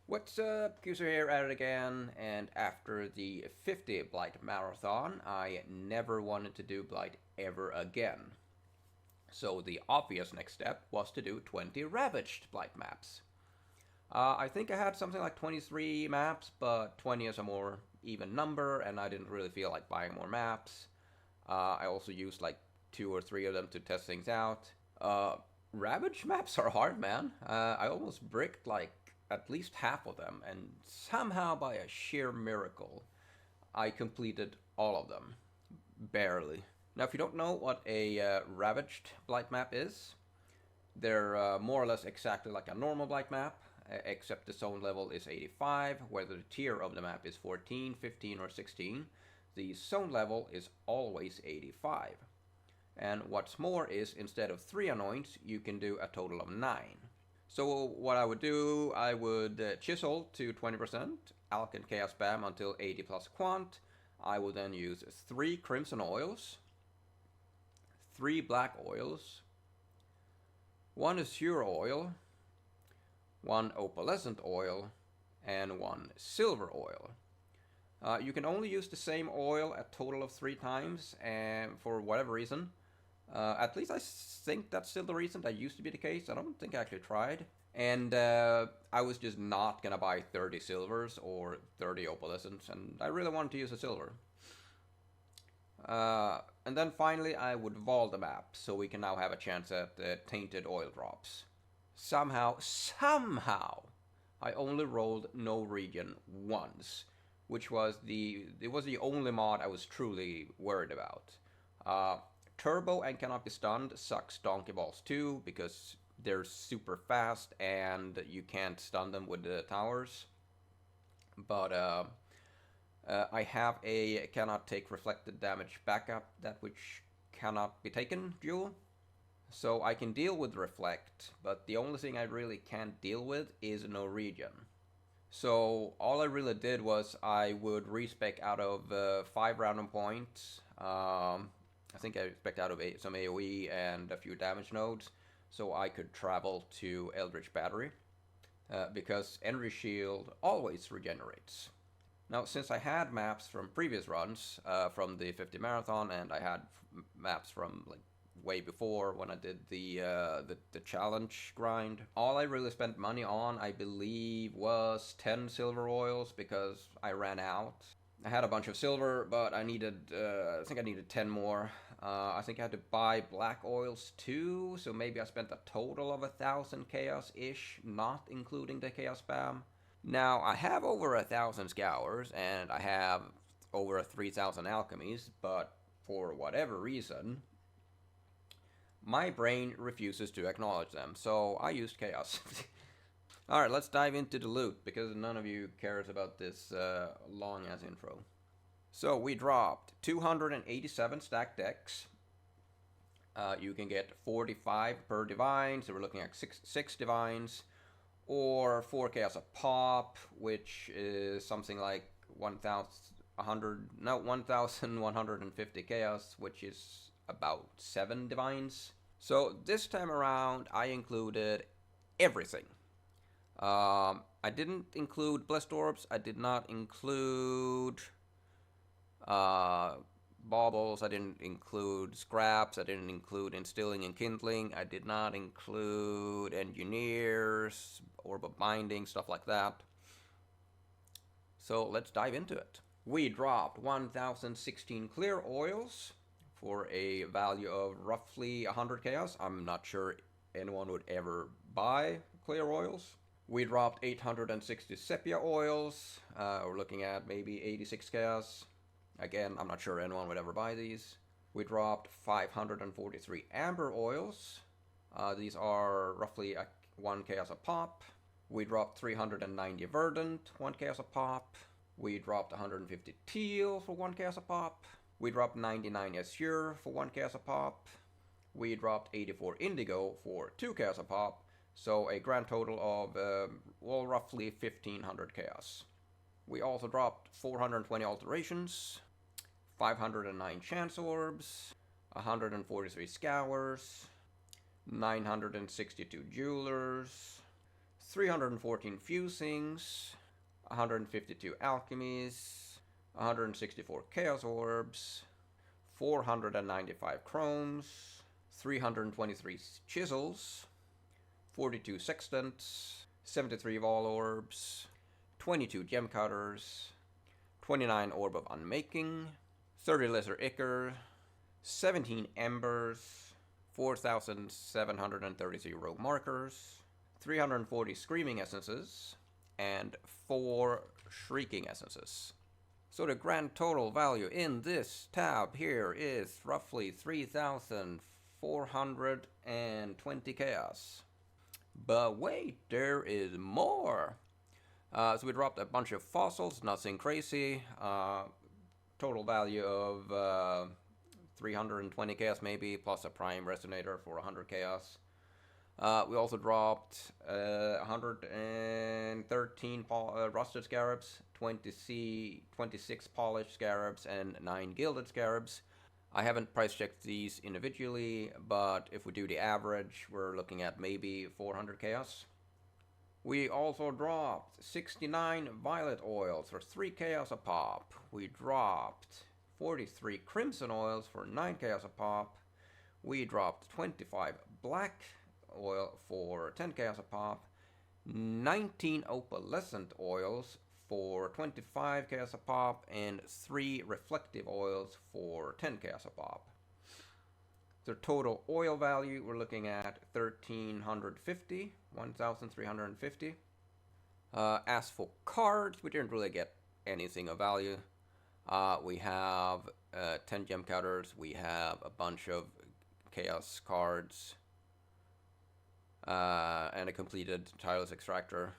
What's up? Kyuzou here at it again, and after the 50 Blight Marathon, I never wanted to do Blight ever again. So the obvious next step was to do 20 Ravaged Blight maps. I think I had something like 23 maps, but 20 is a more even number, and I didn't really feel like buying more maps. I also used like 2 or 3 of them to test things out. Ravaged maps are hard, man. I almost bricked like at least half of them, and somehow by a sheer miracle, I completed all of them. Barely. Now, if you don't know what a Ravaged Blight map is, they're more or less exactly like a normal Blight map, except the zone level is 85, whether the tier of the map is 14, 15, or 16. The zone level is always 85. And what's more is, instead of 3 anoints, you can do a total of 9. So what I would do, I would chisel to 20%, alk and chaos spam until 80 plus quant. I would then use 3 crimson oils, 3 black oils, 1 azure oil, 1 opalescent oil, and 1 silver oil. You can only use the same oil a total of 3 times, and for whatever reason. At least I think that's still the reason. That used to be the case. I don't think I actually tried. And I was just not gonna buy 30 silvers or 30 opalescents, and I really wanted to use a silver. And then finally I would vol the map, so we can now have a chance at tainted oil drops. Somehow, I only rolled no region once, which was the only mod I was truly worried about. Turbo and cannot be stunned sucks donkey balls too, because they're super fast and you can't stun them with the towers. But I have a cannot take reflected damage backup, that which cannot be taken duel. So I can deal with reflect, but the only thing I really can't deal with is no regen. So all I really did was I would respec out of 5 random points. I think I expect out of some AoE and a few damage nodes, so I could travel to Eldritch Battery, because Energy Shield always regenerates. Now, since I had maps from previous runs, from the 50 Marathon, and I had maps from like way before when I did the challenge grind, all I really spent money on, I believe, was 10 silver oils, because I ran out. I had a bunch of silver, but I needed, I think I needed 10 more. I think I had to buy black oils too, so maybe I spent a total of 1,000 chaos-ish, not including the chaos spam. Now, I have over 1,000 scours, and I have over 3,000 alchemies, but for whatever reason, my brain refuses to acknowledge them, so I used chaos. Alright, let's dive into the loot, because none of you cares about this long-ass intro. So, we dropped 287 stacked decks. You can get 45 per divine, so we're looking at 6 divines, or 4 chaos a pop, which is something like 1,150 chaos, which is about 7 divines. So, this time around, I included everything. I didn't include blessed orbs. I did not include baubles. I didn't include scraps. I didn't include instilling and kindling. I did not include engineers, orb of binding, stuff like that. So let's dive into it. We dropped 1,016 clear oils for a value of roughly 100 chaos. I'm not sure anyone would ever buy clear oils. We dropped 860 sepia oils. We're looking at maybe 86 chaos. Again, I'm not sure anyone would ever buy these. We dropped 543 amber oils. These are roughly 1 chaos a pop. We dropped 390 verdant, 1 chaos a pop. We dropped 150 teal for 1 chaos a pop. We dropped 99 azure for 1 chaos a pop. We dropped 84 indigo for 2 chaos a pop. So a grand total of, well, roughly 1,500 chaos. We also dropped 420 alterations, 509 chance orbs, 143 scours, 962 jewelers, 314 fusings, 152 alchemies, 164 chaos orbs, 495 chromes, 323 chisels, 42 sextants, 73 Vol orbs, 22 gem cutters, 29 orb of unmaking, 30 lesser ichor, 17 embers, 4,733 rogue markers, 340 screaming essences, and 4 shrieking essences. So the grand total value in this tab here is roughly 3,420 chaos. But wait, there is more! So we dropped a bunch of fossils, nothing crazy. Total value of 320 chaos maybe, plus a prime resonator for 100 chaos. We also dropped 113 rusted scarabs, 26 polished scarabs, and 9 gilded scarabs. I haven't price checked these individually, but if we do the average, we're looking at maybe 400 chaos. We also dropped 69 violet oils for 3 chaos a pop. We dropped 43 crimson oils for 9 chaos a pop. We dropped 25 black oil for 10 chaos a pop. 19 opalescent oils for 25 chaos a pop, and 3 reflective oils for 10 chaos a pop. The total oil value, we're looking at 1,350. As for cards, we didn't really get anything of value. We have 10 gem cutters, we have a bunch of chaos cards, and a completed tireless extractor.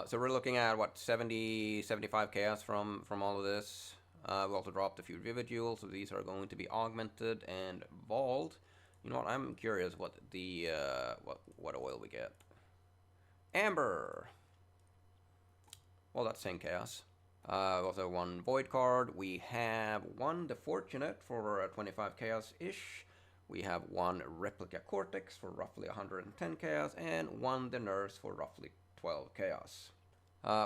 So we're looking at what, 75 chaos from all of this. We also dropped a few vivid jewels, so these are going to be augmented and vault. You know what? I'm curious what the what oil we get. Amber. Well, that's 10 chaos. Also 1 void card. We have 1 the Fortunate for 25 chaos ish. We have 1 replica cortex for roughly 110 chaos, and 1 the nurse for roughly 12 chaos.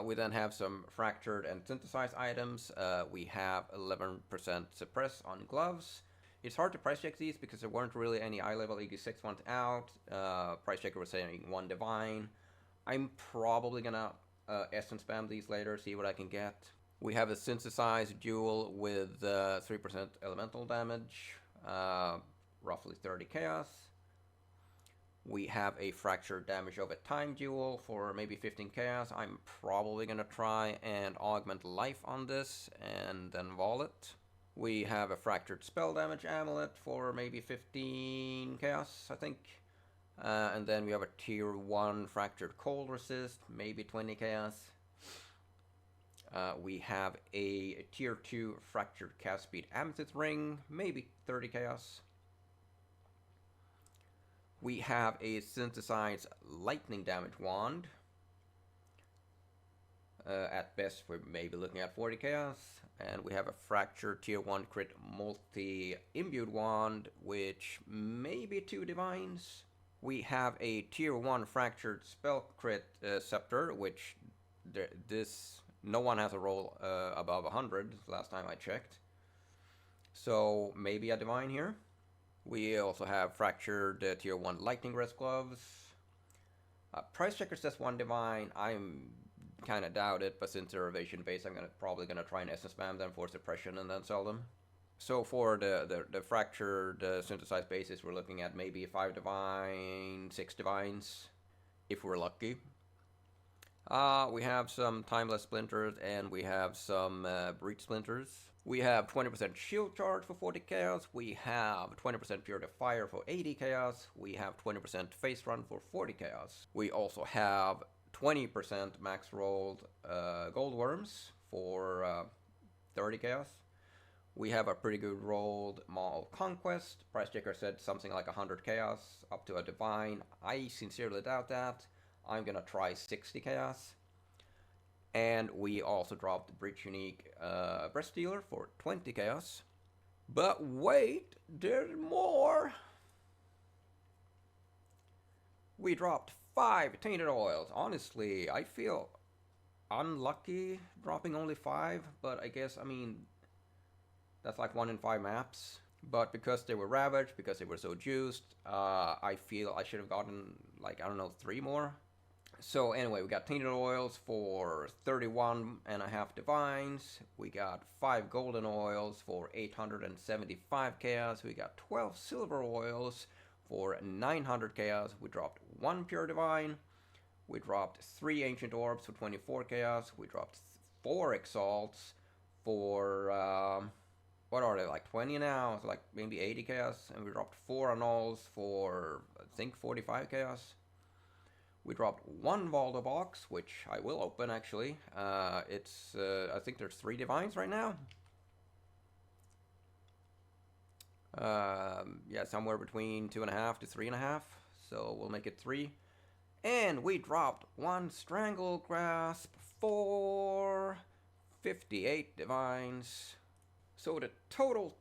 We then have some fractured and synthesized items. We have 11% suppress on gloves. It's hard to price check these because there weren't really any eye level 86 ones out. Price checker was saying 1 divine. I'm probably gonna essence spam these later, see what I can get. We have a synthesized jewel with 3% elemental damage, roughly 30 chaos. We have a fractured damage over time jewel for maybe 15 chaos. I'm probably gonna try and augment life on this and then vol it. We have a fractured spell damage amulet for maybe 15 chaos, I think. And then we have a tier 1 fractured cold resist, maybe 20 chaos. We have a tier 2 fractured cast speed amethyst ring, maybe 30 chaos. We have a synthesized lightning damage wand. At best, we're maybe looking at 40 chaos. And we have a fractured tier 1 crit multi-imbued wand, which may be 2 divines. We have a tier 1 fractured spell crit scepter, which no one has a roll above 100 last time I checked. So maybe a divine here. We also have fractured tier 1 lightning rest gloves. Price checker says 1 divine. I'm kind of doubt it, but since they're evasion based, I'm probably gonna try and essence spam them for suppression and then sell them. So for the fractured synthesized basis, we're looking at maybe 5 divine, 6 divines, if we're lucky. We have some timeless splinters, and we have some breach splinters. We have 20% shield charge for 40 chaos. We have 20% purity fire for 80 chaos. We have 20% face run for 40 chaos. We also have 20% max rolled gold worms for 30 chaos. We have a pretty good rolled Maw of Conquest. Price checker said something like 100 chaos up to a divine. I sincerely doubt that. I'm gonna try 60 chaos. And we also dropped Breach Unique Breast Stealer for 20 chaos. But wait, there's more! We dropped 5 tainted oils. Honestly, I feel unlucky dropping only 5, but I guess, I mean, that's like 1 in 5 maps. But because they were ravaged, because they were so juiced, I feel I should have gotten, like, I don't know, 3 more. So anyway, we got tainted oils for 31.5 divines. We got 5 golden oils for 875 chaos. We got 12 silver oils for 900 chaos. We dropped 1 pure divine. We dropped 3 ancient orbs for 24 chaos. We dropped 4 exalts for what are they, like 20 now? So like maybe 80 chaos. And we dropped 4 annuls for I think 45 chaos. We dropped 1 Valdo box, which I will open actually. It's I think there's 3 divines right now. Yeah, somewhere between 2.5 to 3.5. So we'll make it 3. And we dropped 1 Strangle Grasp for 58 divines. So the total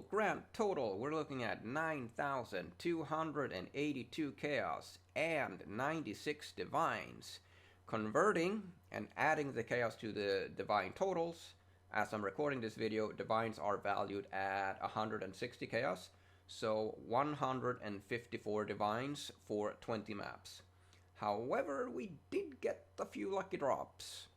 grand total, we're looking at 9,282 chaos and 96 divines. Converting and adding the chaos to the divine totals, as I'm recording this video, divines are valued at 160 chaos. So 154 divines for 20 maps. However, we did get a few lucky drops.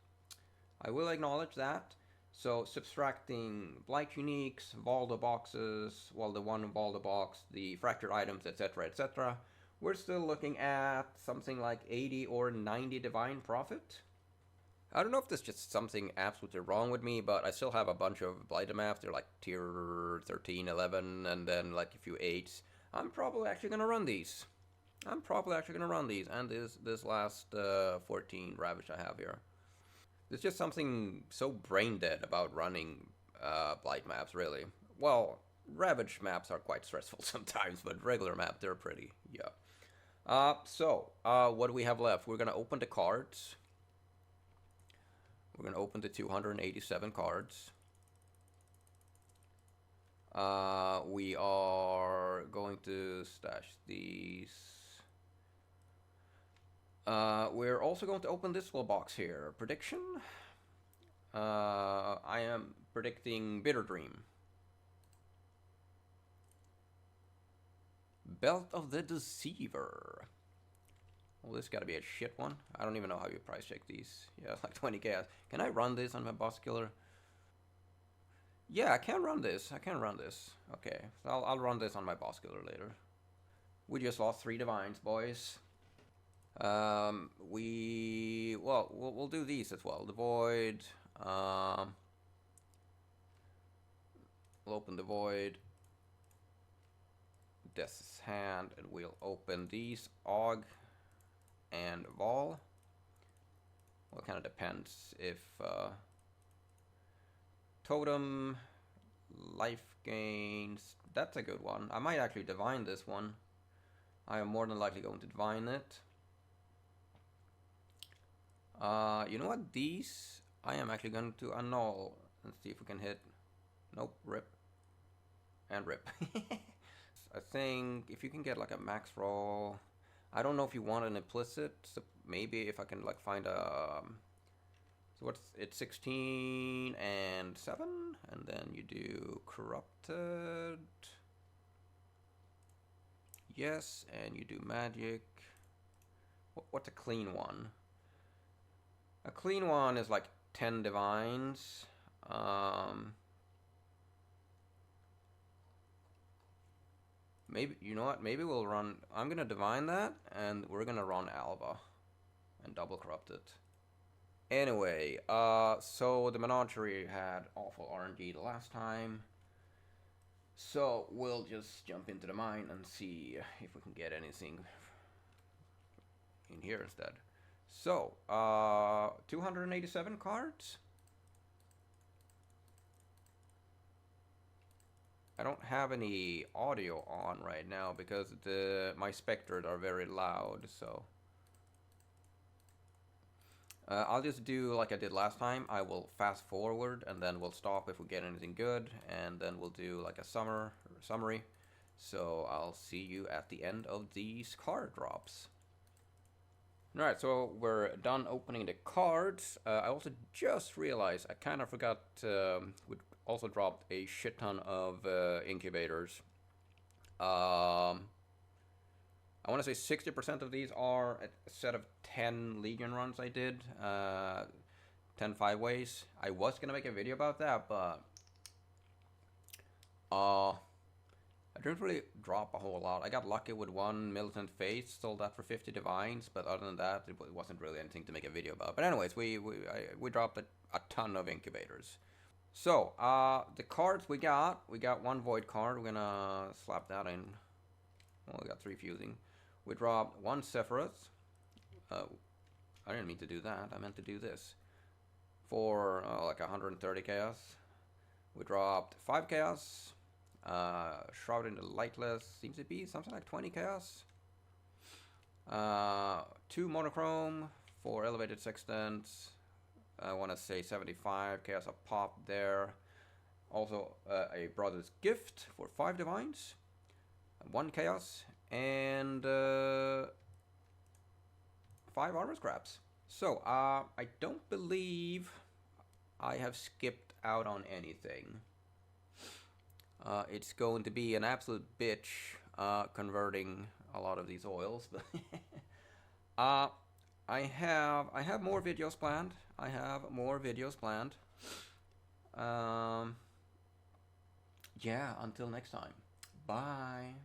I will acknowledge that. So subtracting Blight uniques, Valdo boxes, well the 1 Valdo box, the fractured items, etc, etc, we're still looking at something like 80 or 90 divine profit. I don't know if there's just something absolutely wrong with me, but I still have a bunch of Blighted maps. They're like tier 13, 11, and then like a few 8s. I'm probably actually gonna run these. And this last 14 Ravaged I have here. There's just something so brain dead about running Blight maps, really. Well, Ravaged maps are quite stressful sometimes, but regular maps, they're pretty, yeah. What do we have left? We're gonna open the cards. We're gonna open the 287 cards. We are going to stash these. We're also going to open this little box here. Prediction? I am predicting Bitter Dream. Belt of the Deceiver. Well, this gotta be a shit one. I don't even know how you price check these. Yeah, it's like 20 chaos. Can I run this on my boss killer? Yeah, I can run this. Okay, so I'll run this on my boss killer later. We just lost 3 divines, boys. We'll do these as well. The Void. We'll open the Void. Death's Hand, and we'll open these Og and Vol. Well, it kind of depends if Totem, life gains. That's a good one. I might actually divine this one. I am more than likely going to divine it. You know what? These I am actually going to annul and see if we can hit. Nope, rip. And rip. I think if you can get like a max roll, I don't know if you want an implicit, so maybe if I can like find a, so what's, it's 16 and 7, and then you do corrupted, yes, and you do magic. What's a clean one? A clean one is like 10 divines. Maybe, you know what, maybe we'll run, I'm gonna divine that, and we're gonna run Alva and double corrupt it. Anyway, so the Menagerie had awful RNG the last time. So we'll just jump into the mine and see if we can get anything in here instead. So, 287 cards. I don't have any audio on right now because my specters are very loud, so I'll just do like I did last time. I will fast forward and then we'll stop if we get anything good, and then we'll do like a summary. So I'll see you at the end of these card drops. Alright, so we're done opening the cards. I also just realized I kind of forgot we also dropped a shit ton of incubators. I want to say 60% of these are a set of 10 Legion runs I did. 10 5-ways. I was gonna make a video about that, but I didn't really drop a whole lot. I got lucky with one Militant Faith, sold that for 50 divines, but other than that, it wasn't really anything to make a video about. But anyways, we dropped a ton of incubators. So, the cards we got one Void card. We're gonna slap that in. Well, we got 3 fusing. We dropped 1 Sephiroth. I didn't mean to do that. I meant to do this. For like 130 chaos. We dropped 5 chaos. Shroud in the Lightless seems to be something like 20 chaos. 2 monochrome for elevated sextants. I want to say 75 chaos a pop there. Also a Brother's Gift for 5 divines. 1 chaos. And 5 armor scraps. So I don't believe I have skipped out on anything. It's going to be an absolute bitch converting a lot of these oils, but I have more videos planned. Yeah, until next time. Bye.